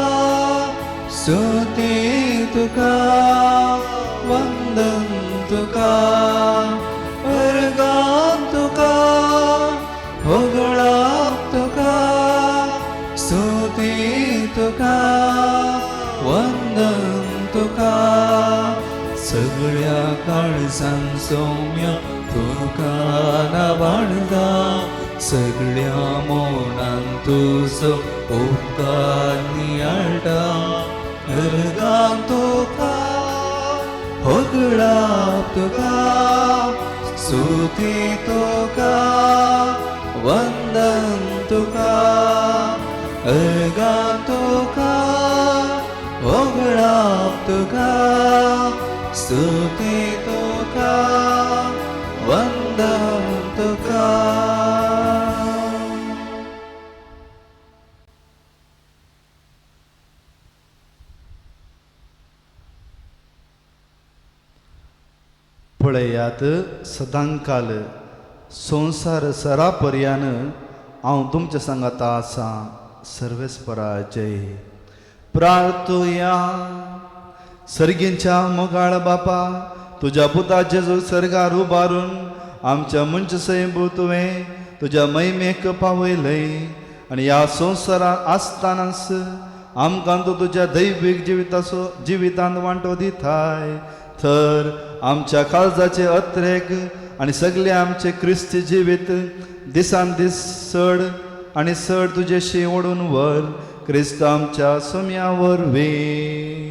स्तुती तुका, वंदन तुका. अर्गा तुका, होगळाप तुका, स्तुती तुका, वंदन तुका. सगळ्या काळजान सौम्या तुका नावाळटा, सगळ्या मौनान तुजो उपकार नियाळटा. अर्गां तुका, होगळाप तुका, स्तुती तुका वंदन तुका अर्गां तुका वगडाप तुका स्तुती तुका वंदन तुका. पळयात सदांकाल संसार सरापर्यान हांव तुमच्या सांगाता आसा. सर्वेस्परा जय. प्रार्थुया. सर्गींच्या मोगाळ बापा, तुझ्या पुता जेजू सर्गार उबारून आमच्या मनशां तुवें तुज्या महिमेक पावयलय आनी ह्या संवसारांत आसतानाच आमकां तूं तुज्या दैवीक जिवितांत वांटो दिताय. तर आमच्या काळजाचे अत्रेक आनी सगळे आमचे क्रिस्ती जिवीत दिसान दीस चड आनी चड तुजेशी ओडून व्हर. क्रिस्त आमच्या सोम्या वरवीं.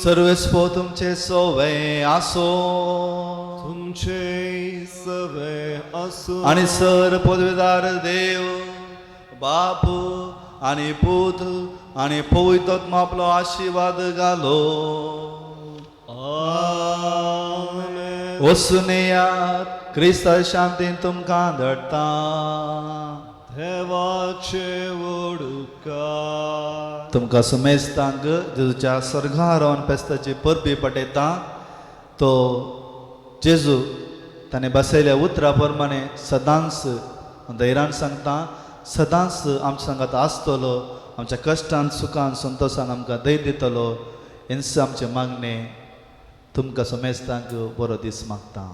सर्वेस्पो तुमचे सोवे आसो तुमचे सवे असो आनी सर पदवीदार देव बाप आनी पूत आनी पवित्रात्मा आपलो आशिर्वाद घालो. आमेन. वचून येयात. क्रिस्ता शांतीन तुमकां धाडटा. देवाचे वडुकार तुमकां समेस्तांक जेजूच्या स्वर्गार रावन पेस्ताची परबी पटयता. तो जेजू ताणें बसयल्या उतरा प्रमाणे सदांच धैर्यान सांगता, सदांच आमच्या सांगात आसतलो, आमच्या कश्टांत सुखांत संतोशान आमकां धैर्य दितलो. हेंच आमचे मागणे तुमकां समेस्तांक बरो दीस मागता.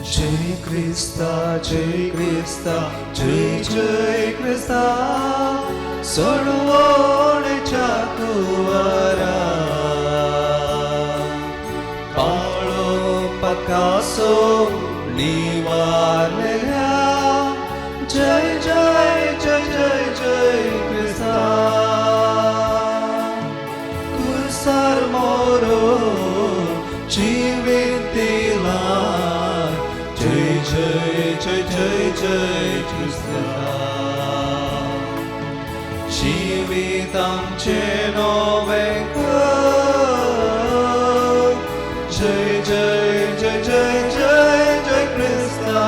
जय क्रिस्ता जय क्रिस्ता जय जय क्रिस्ता सोडवणेच्या कुवारा काळो पकासो निवारलेल्या जय जय जय जय जय क्रिस्ता कुसार मोरो जीवित दिला जय जय जय जय क्रिस्ता जीवित आमचे नवे जय जय जय जय जय जय क्रिस्ता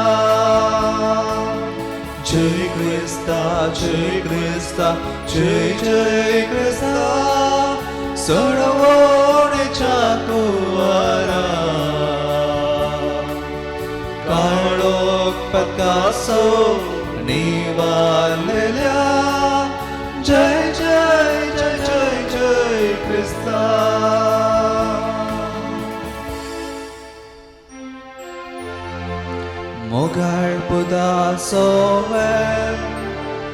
जय क्रिस्ता जय क्रिस्ता जय जय क्रिस्ता सोडवणेच्या कुवारा काळोख पकासो निवारलेल्या जय जय जय जय जय क्रिस्ता. मोगाळ पुदासो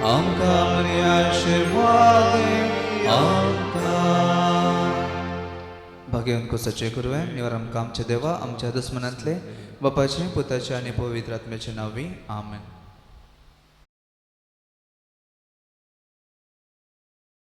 आमकां बरी आशिर्वाद आमकां भाग्यवान कोसाचे गुरुवे निवार आमकां आमचे देवा आमच्या दुस्मनांतले बापाचे पुताचे आनी पवित्र आत्म्याचे नावी आमेन.